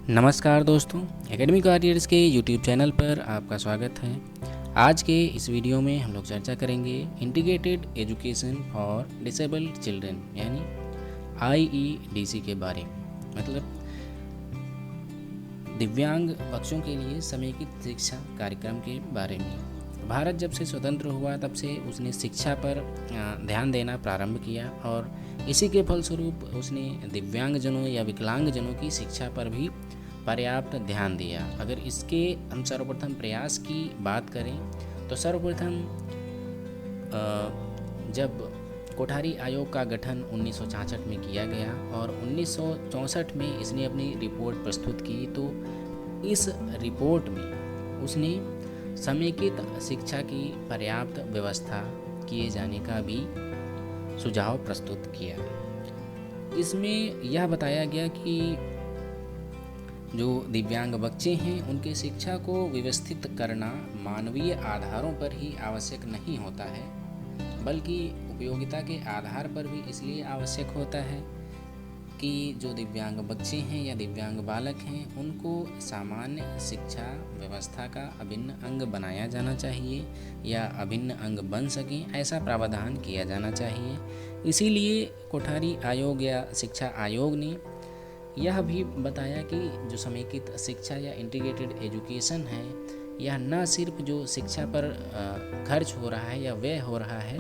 नमस्कार दोस्तों, academic careers के यूट्यूब चैनल पर आपका स्वागत है। आज के इस वीडियो में हम लोग चर्चा करेंगे integrated education for disabled children यानी IEDC के बारे में। मतलब दिव्यांग बच्चों के लिए समेकित शिक्षा कार्यक्रम के बारे में। भारत जब से स्वतंत्र हुआ तब से उसने शिक्षा पर ध्यान देना प्रारंभ किया और इसी के फलस्वरूप उसने दिव्यांगजनों या विकलांगजनों की शिक्षा पर भी पर्याप्त ध्यान दिया। अगर इसके हम सर्वप्रथम प्रयास की बात करें तो सर्वप्रथम जब कोठारी आयोग का गठन 1966 में किया गया और 1964 में इसने अपनी रिपोर्ट प्रस्तुत की, तो इस रिपोर्ट में उसने समेकित शिक्षा की पर्याप्त व्यवस्था किए जाने का भी सुझाव प्रस्तुत किया। इसमें यह बताया गया कि जो दिव्यांग बच्चे हैं उनके शिक्षा को व्यवस्थित करना मानवीय आधारों पर ही आवश्यक नहीं होता है, बल्कि उपयोगिता के आधार पर भी इसलिए आवश्यक होता है कि जो दिव्यांग बच्चे हैं या दिव्यांग बालक हैं उनको सामान्य शिक्षा व्यवस्था का अभिन्न अंग बनाया जाना चाहिए या अभिन्न अंग बन सकें, ऐसा प्रावधान किया जाना चाहिए। इसीलिए कोठारी आयोग या शिक्षा आयोग ने यह भी बताया कि जो समेकित शिक्षा या इंटीग्रेटेड एजुकेशन है, यह न सिर्फ जो शिक्षा पर खर्च हो रहा है या व्यय हो रहा है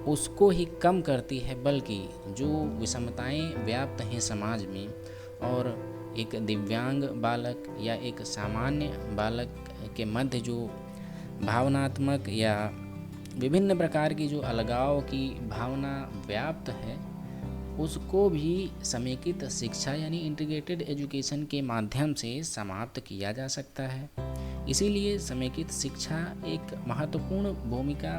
उसको ही कम करती है, बल्कि जो विषमताएं व्याप्त हैं समाज में और एक दिव्यांग बालक या एक सामान्य बालक के मध्य जो भावनात्मक या विभिन्न प्रकार की जो अलगाव की भावना व्याप्त है उसको भी समेकित शिक्षा यानी इंटीग्रेटेड एजुकेशन के माध्यम से समाप्त किया जा सकता है। इसीलिए समेकित शिक्षा एक महत्वपूर्ण भूमिका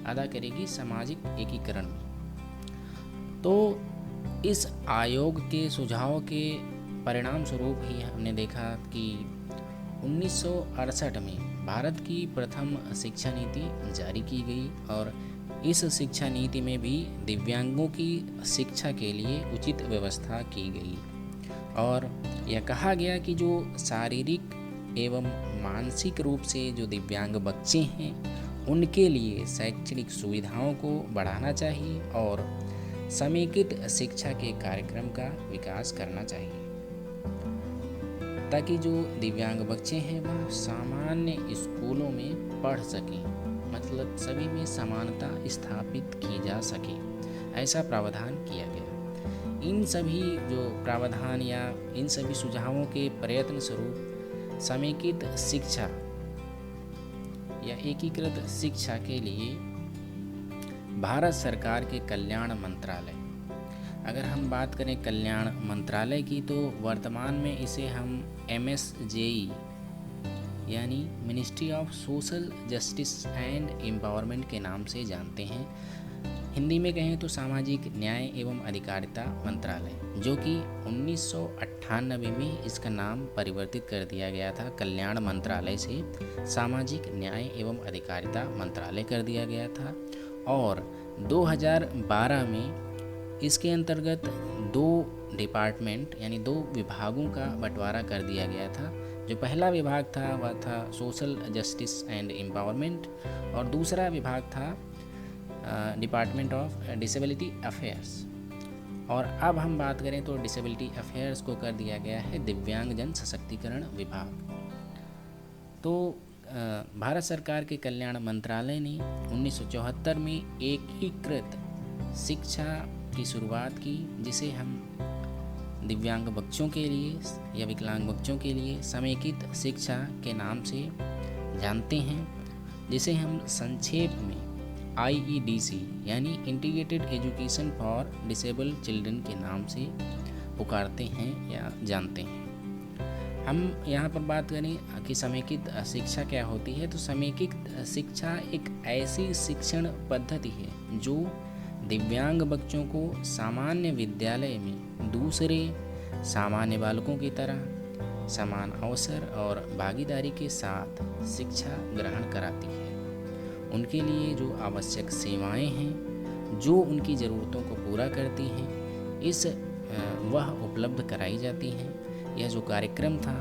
अदा करेगी सामाजिक एकीकरण में। तो इस आयोग के सुझाव के परिणाम स्वरूप ही हमने देखा कि 1968 में भारत की प्रथम शिक्षा नीति जारी की गई और इस शिक्षा नीति में भी दिव्यांगों की शिक्षा के लिए उचित व्यवस्था की गई और यह कहा गया कि जो शारीरिक एवं मानसिक रूप से जो दिव्यांग बच्चे हैं उनके लिए शैक्षणिक सुविधाओं को बढ़ाना चाहिए और समेकित शिक्षा के कार्यक्रम का विकास करना चाहिए ताकि जो दिव्यांग बच्चे हैं वह सामान्य स्कूलों में पढ़ सकें, मतलब सभी में समानता स्थापित की जा सके, ऐसा प्रावधान किया गया। इन सभी जो प्रावधान या इन सभी सुझावों के प्रयत्न स्वरूप समेकित शिक्षा या एकीकृत शिक्षा के लिए भारत सरकार के कल्याण मंत्रालय, अगर हम बात करें कल्याण मंत्रालय की तो वर्तमान में इसे हम MSJE यानी ministry of social justice and empowerment के नाम से जानते हैं। हिंदी में कहें तो सामाजिक न्याय एवं अधिकारिता मंत्रालय, जो कि 1998 में इसका नाम परिवर्तित कर दिया गया था। कल्याण मंत्रालय से सामाजिक न्याय एवं अधिकारिता मंत्रालय कर दिया गया था और 2012 में इसके अंतर्गत 2 डिपार्टमेंट यानी 2 विभागों का बंटवारा कर दिया गया था। जो पहला विभाग था वह था सोशल जस्टिस एंड एम्पावरमेंट और दूसरा विभाग था डिपार्टमेंट ऑफ डिसेबिलिटी अफेयर्स। और अब हम बात करें तो डिसेबिलिटी अफेयर्स को कर दिया गया है दिव्यांगजन सशक्तिकरण विभाग। तो भारत सरकार के कल्याण मंत्रालय ने 1974 में एकीकृत शिक्षा की शुरुआत की, जिसे हम दिव्यांग बच्चों के लिए या विकलांग बच्चों के लिए समेकित शिक्षा के नाम से जानते हैं, जिसे हम संक्षेप में IEDC यानी integrated education for disabled children के नाम से पुकारते हैं या जानते हैं। हम यहाँ पर बात करें कि समेकित शिक्षा क्या होती है, तो समेकित शिक्षा एक ऐसी शिक्षण पद्धति है जो दिव्यांग बच्चों को सामान्य विद्यालय में दूसरे सामान्य बालकों की तरह समान अवसर और भागीदारी के साथ शिक्षा ग्रहण कराती है। उनके लिए जो आवश्यक सेवाएं हैं जो उनकी ज़रूरतों को पूरा करती हैं, वह उपलब्ध कराई जाती हैं। यह जो कार्यक्रम था,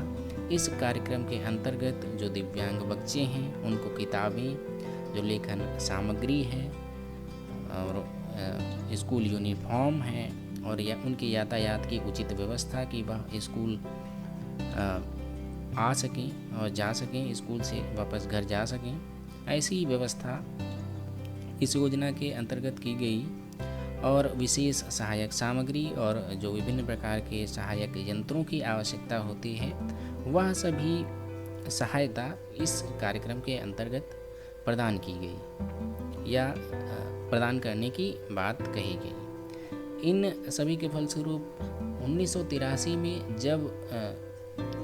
इस कार्यक्रम के अंतर्गत जो दिव्यांग बच्चे हैं उनको किताबें, जो लेखन सामग्री है और स्कूल यूनिफॉर्म है और उनके यातायात की उचित व्यवस्था कि वह स्कूल आ सकें और जा सकें, स्कूल से वापस घर जा सकें, ऐसी व्यवस्था इस योजना के अंतर्गत की गई। और विशेष सहायक सामग्री और जो विभिन्न प्रकार के सहायक यंत्रों की आवश्यकता होती है, वह सभी सहायता इस कार्यक्रम के अंतर्गत प्रदान की गई या प्रदान करने की बात कही गई। इन सभी के फलस्वरूप 1983 में जब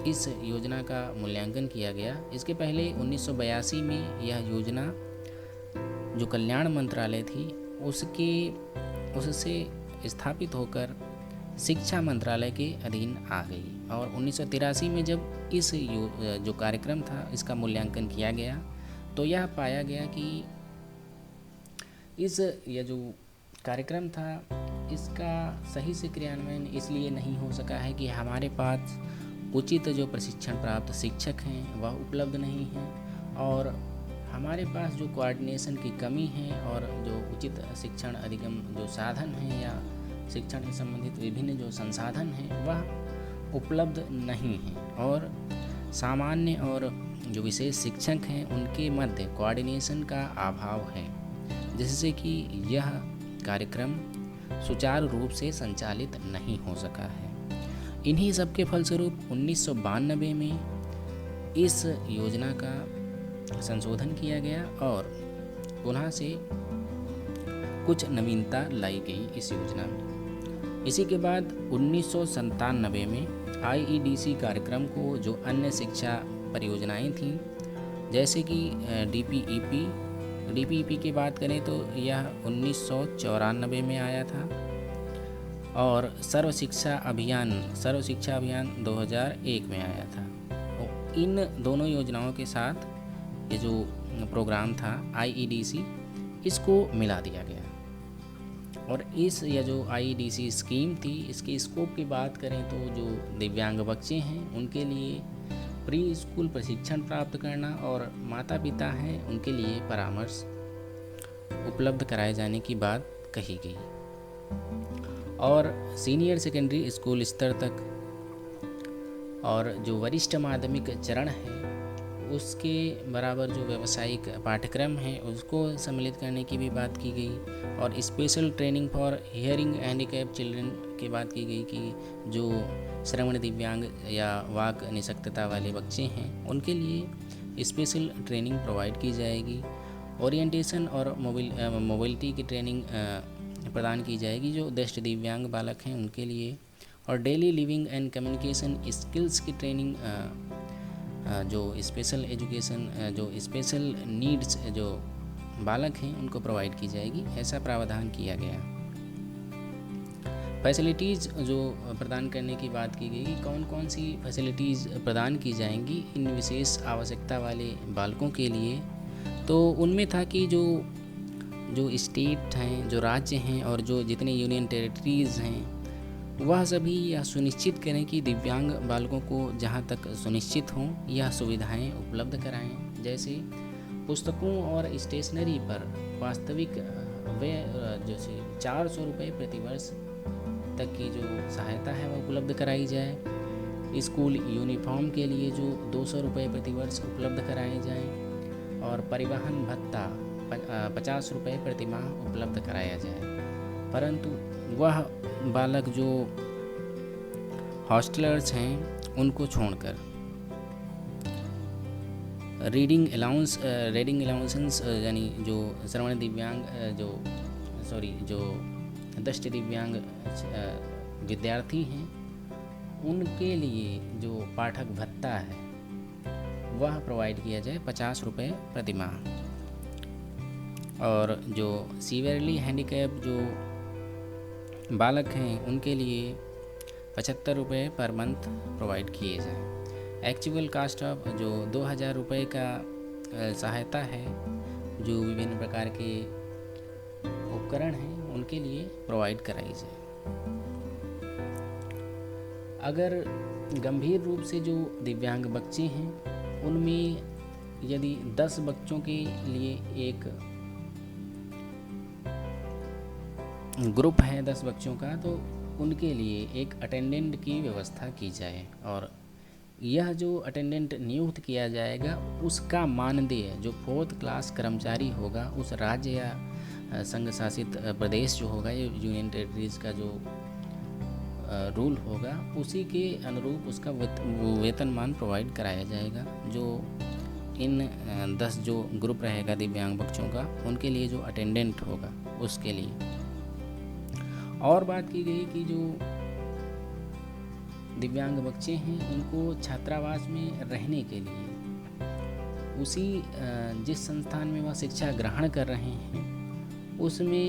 इस योजना का मूल्यांकन किया गया, इसके पहले 1982 में यह योजना जो कल्याण मंत्रालय थी उससे स्थापित होकर शिक्षा मंत्रालय के अधीन आ गई। और 1983 में जब इस जो कार्यक्रम था इसका मूल्यांकन किया गया, तो यह पाया गया कि यह जो कार्यक्रम था इसका सही से क्रियान्वयन इसलिए नहीं हो सका है कि हमारे पास उचित जो प्रशिक्षण प्राप्त शिक्षक हैं वह उपलब्ध नहीं हैं, और हमारे पास जो कोऑर्डिनेशन की कमी है और जो उचित शिक्षण अधिगम जो साधन हैं या शिक्षण से संबंधित विभिन्न जो संसाधन हैं वह उपलब्ध नहीं हैं, और सामान्य और जो विशेष शिक्षक हैं उनके मध्य कोऑर्डिनेशन का अभाव है, जिससे कि यह कार्यक्रम सुचारू रूप से संचालित नहीं हो सका है। इन्हीं सब के फलस्वरूप 1992 में इस योजना का संशोधन किया गया और पुनः से कुछ नवीनता लाई गई इस योजना में। इसी के बाद 1997 में IEDC कार्यक्रम को जो अन्य शिक्षा परियोजनाएं थीं, जैसे कि DPEP की बात करें तो यह 1994 में आया था, और सर्व शिक्षा अभियान 2001 में आया था। तो इन दोनों योजनाओं के साथ ये जो प्रोग्राम था IEDC, इसको मिला दिया गया। और यह जो IEDC स्कीम थी, इसके स्कोप की बात करें तो जो दिव्यांग बच्चे हैं उनके लिए प्री स्कूल प्रशिक्षण प्राप्त करना और माता पिता हैं उनके लिए परामर्श उपलब्ध कराए जाने की बात कही गई। और सीनियर सेकेंडरी स्कूल स्तर तक और जो वरिष्ठ माध्यमिक चरण है उसके बराबर जो व्यावसायिक पाठ्यक्रम है उसको सम्मिलित करने की भी बात की गई। और special training for hearing handicap children की बात की गई कि जो श्रवण दिव्यांग या वाक निशक्तता वाले बच्चे हैं उनके लिए स्पेशल ट्रेनिंग प्रोवाइड की जाएगी। ओरिएंटेशन और मोबिलिटी की ट्रेनिंग प्रदान की जाएगी जो दृष्टि दिव्यांग बालक हैं उनके लिए। और daily living and communication skills की ट्रेनिंग जो स्पेशल एजुकेशन जो स्पेशल नीड्स जो बालक हैं उनको प्रोवाइड की जाएगी, ऐसा प्रावधान किया गया। फैसिलिटीज़ जो प्रदान करने की बात की गई, कौन कौन सी फैसिलिटीज़ प्रदान की जाएंगी इन विशेष आवश्यकता वाले बालकों के लिए, तो उनमें था कि जो स्टेट हैं, जो राज्य हैं और जो जितने यूनियन टेरिटरीज़ हैं वह सभी यह सुनिश्चित करें कि दिव्यांग बालकों को जहाँ तक सुनिश्चित हों यह सुविधाएं उपलब्ध कराएं। जैसे पुस्तकों और स्टेशनरी पर वास्तविक व्यय जैसे 400 रुपये प्रतिवर्ष तक की जो सहायता है वह उपलब्ध कराई जाए। स्कूल यूनिफॉर्म के लिए जो 200 रुपये प्रतिवर्ष उपलब्ध कराए जाएं और परिवहन भत्ता 50 रुपये प्रतिमाह उपलब्ध कराया जाए। परंतु वह बालक जो हॉस्टलर्स हैं उनको छोड़कर रीडिंग अलाउंसेंस यानी जो श्रवण दिव्यांग जो दृष्टि दिव्यांग विद्यार्थी हैं उनके लिए जो पाठक भत्ता है वह प्रोवाइड किया जाए 50 रुपये प्रतिमाह। और जो सीवियरली हैंडीकैप जो बालक हैं उनके लिए 75 रुपये पर मंथ प्रोवाइड किए जाएं। एक्चुअल कास्ट ऑफ जो 2000 रुपये का सहायता है जो विभिन्न प्रकार के उपकरण हैं उनके लिए प्रोवाइड कराई जाए। अगर गंभीर रूप से जो दिव्यांग बच्चे हैं उनमें यदि 10 बच्चों के लिए एक ग्रुप है 10 बच्चों का, तो उनके लिए एक अटेंडेंट की व्यवस्था की जाए और यह जो अटेंडेंट नियुक्त किया जाएगा उसका मानदेय जो 4th क्लास कर्मचारी होगा उस राज्य या संघ शासित प्रदेश जो होगा, ये यूनियन टेरिटरीज का जो रूल होगा उसी के अनुरूप उसका वेतनमान प्रोवाइड कराया जाएगा। जो इन 10 जो ग्रुप रहेगा दिव्यांग बच्चों का उनके लिए जो अटेंडेंट होगा उसके लिए। और बात की गई कि जो दिव्यांग बच्चे हैं उनको छात्रावास में रहने के लिए उसी जिस संस्थान में वह शिक्षा ग्रहण कर रहे हैं उसमें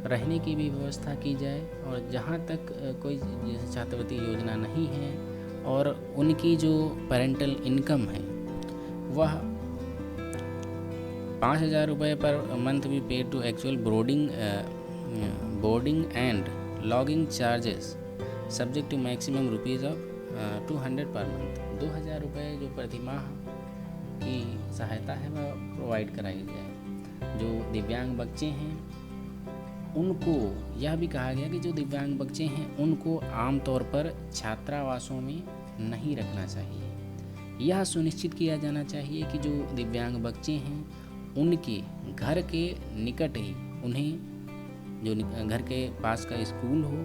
रहने की भी व्यवस्था की जाए। और जहाँ तक कोई जैसे छात्रवृत्ति योजना नहीं है और उनकी जो पेरेंटल इनकम है वह 5,000 रुपये पर मंथ भी paid to actual boarding and lodging charges subject to maximum rupees of 200 per month. 2,000 रुपये जो प्रतिमाह की सहायता है वह प्रोवाइड कराई जाए। जो दिव्यांग बच्चे हैं उनको यह भी कहा गया कि जो दिव्यांग बच्चे हैं उनको आमतौर पर छात्रावासों में नहीं रखना चाहिए। यह सुनिश्चित किया जाना चाहिए कि जो दिव्यांग बच्चे हैं उनके घर के निकट ही उन्हें जो घर के पास का स्कूल हो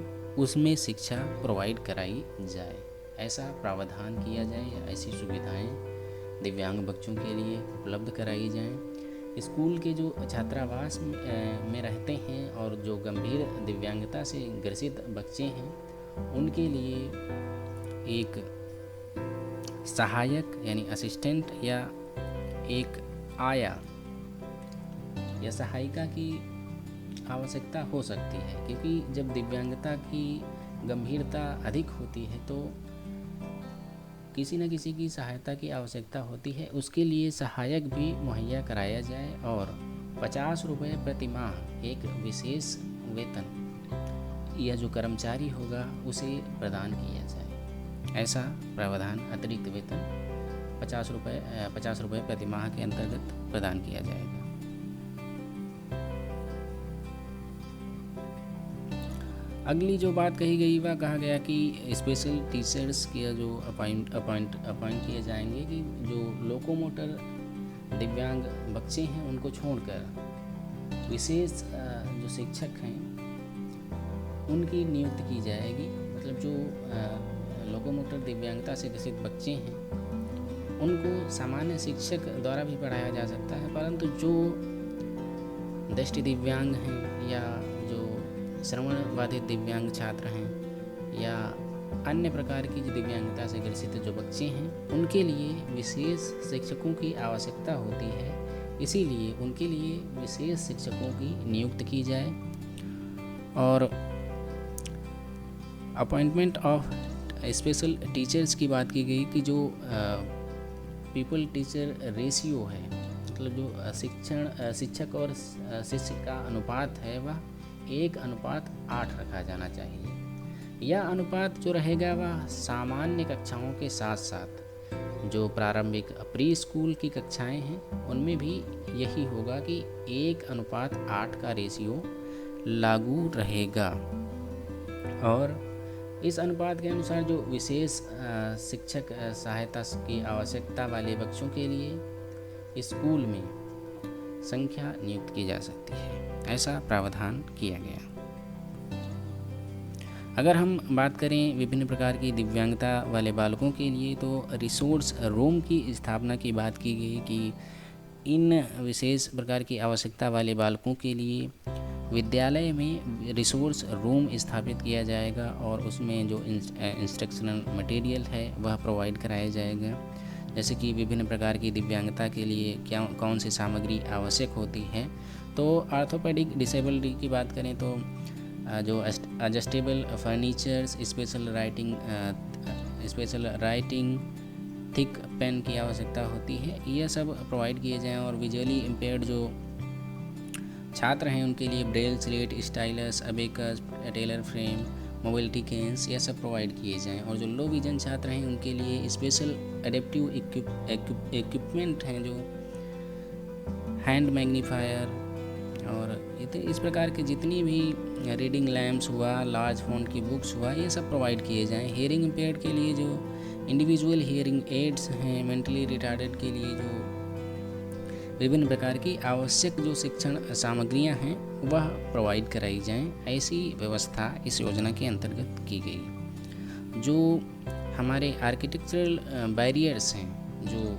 उसमें शिक्षा प्रोवाइड कराई जाए। ऐसा प्रावधान किया जाए या ऐसी सुविधाएं दिव्यांग बच्चों के लिए उपलब्ध कराई जाएं। स्कूल के जो छात्रावास में रहते हैं और जो गंभीर दिव्यांगता से ग्रसित बच्चे हैं उनके लिए एक सहायक यानी असिस्टेंट या एक आया या सहायिका की आवश्यकता हो सकती है, क्योंकि जब दिव्यांगता की गंभीरता अधिक होती है तो किसी न किसी की सहायता की आवश्यकता होती है। उसके लिए सहायक भी मुहैया कराया जाए और 50 रुपये प्रति माह एक विशेष वेतन यह जो कर्मचारी होगा उसे प्रदान किया जाए। ऐसा प्रावधान अतिरिक्त वेतन 50 रुपये प्रति माह के अंतर्गत प्रदान किया जाएगा। अगली जो बात कही गई वह कहा गया कि स्पेशल टीचर्स के जो अपॉइंट किए जाएंगे कि जो लोकोमोटर दिव्यांग बच्चे हैं उनको छोड़कर विशेष जो शिक्षक हैं उनकी नियुक्ति की जाएगी। मतलब जो लोकोमोटर दिव्यांगता से ग्रसित बच्चे हैं उनको सामान्य शिक्षक द्वारा भी पढ़ाया जा सकता है, परंतु जो दृष्टि दिव्यांग हैं या जो श्रवण बाधित दिव्यांग छात्र हैं या अन्य प्रकार की जो दिव्यांगता से ग्रसित जो बच्चे हैं उनके लिए विशेष शिक्षकों की आवश्यकता होती है। इसीलिए उनके लिए विशेष शिक्षकों की नियुक्ति की जाए। और अपॉइंटमेंट ऑफ स्पेशल टीचर्स की बात की गई कि जो पीपल टीचर रेशियो है, मतलब जो शिक्षक और शिष्य का अनुपात है वह 1:8 रखा जाना चाहिए। यह अनुपात जो रहेगा वह सामान्य कक्षाओं के साथ साथ जो प्रारंभिक प्री स्कूल की कक्षाएं हैं उनमें भी यही होगा कि 1:8 का रेशियो लागू रहेगा। और इस अनुपात के अनुसार जो विशेष शिक्षक सहायता की आवश्यकता वाले बच्चों के लिए स्कूल में संख्या नियुक्त की जा सकती है। ऐसा प्रावधान किया गया। अगर हम बात करें विभिन्न प्रकार की दिव्यांगता वाले बालकों के लिए तो रिसोर्स रूम की स्थापना की बात की गई कि इन विशेष प्रकार की आवश्यकता वाले बालकों के लिए विद्यालय में रिसोर्स रूम स्थापित किया जाएगा और उसमें जो इंस्ट्रक्शनल मटेरियल है वह प्रोवाइड कराया जाएगा। जैसे कि विभिन्न प्रकार की दिव्यांगता के लिए कौन सी सामग्री आवश्यक होती है। तो आर्थोपेडिक डिसेबिलिटी की बात करें तो जो adjustable furnitures, special writing thick pen की आवश्यकता होती है, यह सब प्रोवाइड किए जाएँ। और विजुअली इम्पेयर्ड जो छात्र हैं उनके लिए Braille slate, stylus, abacus, Taylor frame mobility canes, यह सब प्रोवाइड किए जाएं। और जो लो विजन छात्र हैं उनके लिए स्पेशल एडेप्टिव इक्विपमेंट हैं, जो हैंड मैग्नीफायर और इस प्रकार के जितनी भी रीडिंग लैम्प्स हुआ, लार्ज फॉन्ट की बुक्स हुआ, ये सब प्रोवाइड किए जाएं। हियरिंग इम्पेयर्ड के लिए जो इंडिविजुअल हियरिंग एड्स हैं, मेंटली रिटार्डेड के लिए जो विभिन्न प्रकार की आवश्यक जो शिक्षण सामग्रियां हैं वह प्रोवाइड कराई जाएं। ऐसी व्यवस्था इस योजना के अंतर्गत की गई। जो हमारे आर्किटेक्चरल बैरियर्स हैं, जो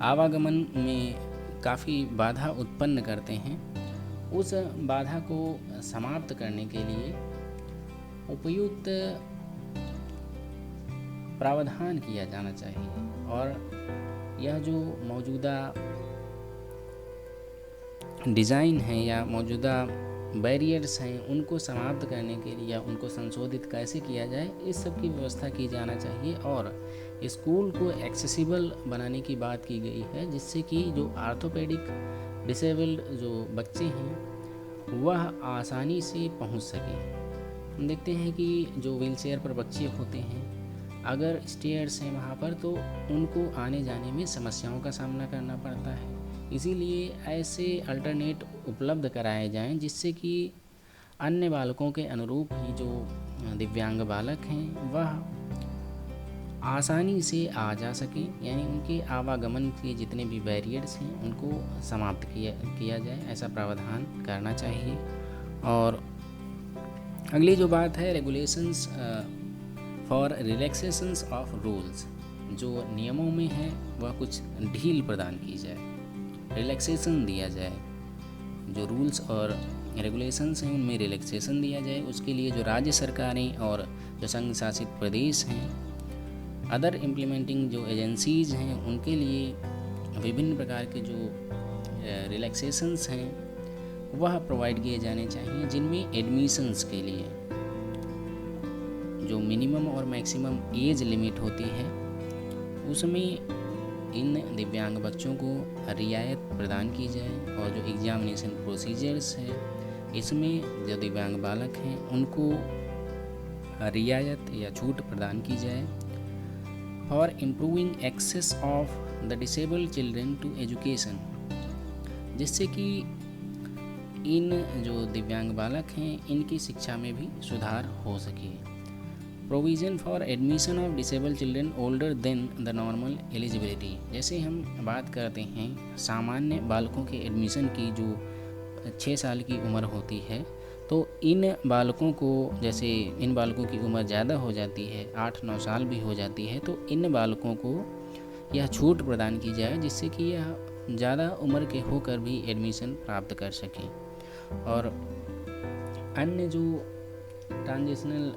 आवागमन में काफ़ी बाधा उत्पन्न करते हैं, उस बाधा को समाप्त करने के लिए उपयुक्त प्रावधान किया जाना चाहिए। और यह जो मौजूदा डिज़ाइन है या मौजूदा बैरियर्स हैं उनको समाप्त करने के लिए या उनको संशोधित कैसे किया जाए, इस सब की व्यवस्था की जाना चाहिए। और स्कूल को एक्सेसिबल बनाने की बात की गई है, जिससे कि जो आर्थोपेडिक डिसेबल्ड जो बच्चे हैं वह आसानी से पहुंच सकें। हम देखते हैं कि जो व्हीलचेयर पर बच्चे होते हैं, अगर स्टेयर्स हैं वहाँ पर, तो उनको आने जाने में समस्याओं का सामना करना पड़ता है। इसीलिए ऐसे अल्टरनेट उपलब्ध कराए जाएं, जिससे कि अन्य बालकों के अनुरूप ही जो दिव्यांग बालक हैं वह आसानी से आ जा सकें, यानी उनके आवागमन के जितने भी बैरियर्स हैं उनको समाप्त किया जाए, ऐसा प्रावधान करना चाहिए। और अगली जो बात है, regulations for relaxations of rules, जो नियमों में है वह कुछ ढील प्रदान की जाए, रिलैक्सेशन दिया जाए। जो रूल्स और रेगुलेशंस हैं उनमें रिलैक्सेशन दिया जाए। उसके लिए जो राज्य सरकारें और जो संघ शासित प्रदेश हैं, अदर इम्प्लीमेंटिंग जो एजेंसीज़ हैं, उनके लिए विभिन्न प्रकार के जो रिलैक्सेशंस हैं वह प्रोवाइड किए जाने चाहिए, जिनमें एडमिशन्स के लिए जो मिनिमम और मैक्सिमम एज लिमिट होती है उसमें इन दिव्यांग बच्चों को रियायत प्रदान की जाए। और जो एग्जामिनेशन प्रोसीजर्स है इसमें जो दिव्यांग बालक हैं उनको रियायत या छूट प्रदान की जाए। For improving access of the disabled children to education, जिससे कि इन जो दिव्यांग बालक हैं इनकी शिक्षा में भी सुधार हो सके। Provision for admission of disable children older than the normal eligibility, जैसे हम बात करते हैं सामान्य बालकों के एडमिशन की जो 6 साल की उम्र होती है, तो इन बालकों को, जैसे इन बालकों की उम्र ज़्यादा हो जाती है, 8-9 साल भी हो जाती है, तो इन बालकों को यह छूट प्रदान की जाए, जिससे कि यह ज़्यादा उम्र के होकर भी एडमिशन प्राप्त कर सकें। और अन्य जो transitional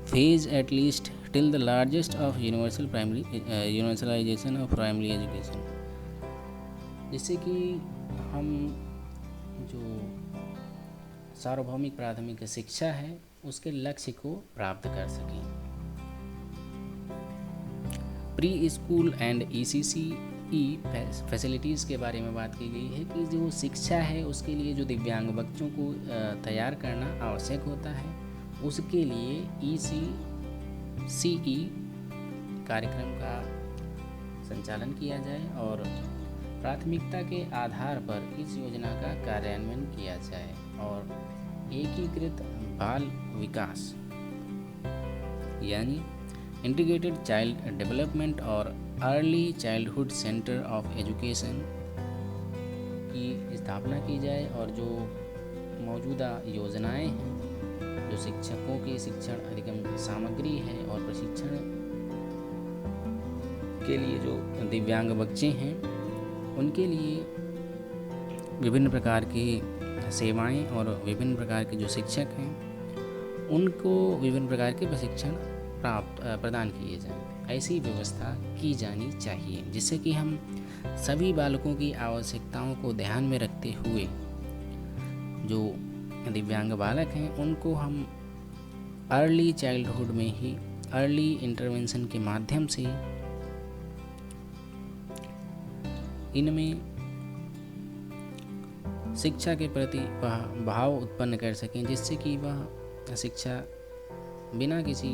phase at least till the largest of universalization of primary education, जिससे कि हम जो सार्वभौमिक प्राथमिक शिक्षा है उसके लक्ष्य को प्राप्त कर सकें। Pre school and ECCE facilities के बारे में बात की गई है कि जो शिक्षा है उसके लिए जो दिव्यांग बच्चों को तैयार करना आवश्यक होता है, उसके लिए ECCE कार्यक्रम का संचालन किया जाए और प्राथमिकता के आधार पर इस योजना का कार्यान्वयन किया जाए। और एकीकृत बाल विकास यानी इंटीग्रेटेड चाइल्ड डेवलपमेंट और early childhood centre of education की स्थापना की जाए। और जो मौजूदा योजनाएं हैं, जो शिक्षकों की शिक्षण अधिगम सामग्री है और प्रशिक्षण के लिए जो दिव्यांग बच्चे हैं उनके लिए विभिन्न प्रकार की सेवाएं और विभिन्न प्रकार के जो शिक्षक हैं उनको विभिन्न प्रकार के प्रशिक्षण प्रदान किए जाएं, ऐसी व्यवस्था की जानी चाहिए, जिससे कि हम सभी बालकों की आवश्यकताओं को ध्यान में रखते हुए जो दिव्यांग बालक हैं उनको हम अर्ली चाइल्डहुड में ही अर्ली इंटरवेंशन के माध्यम से इनमें शिक्षा के प्रति वह भाव उत्पन्न कर सकें, जिससे कि वह शिक्षा बिना किसी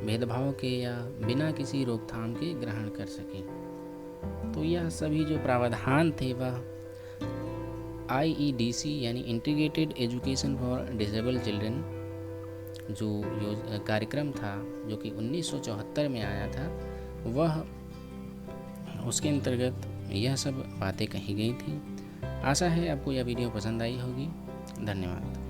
भेदभाव के या बिना किसी रोकथाम के ग्रहण कर सकें। तो यह सभी जो प्रावधान थे वह IEDC यानी integrated education for disable children जो कार्यक्रम था, जो कि 1974 में आया था, वह उसके अंतर्गत यह सब बातें कही गई थी। आशा है आपको यह वीडियो पसंद आई होगी। धन्यवाद।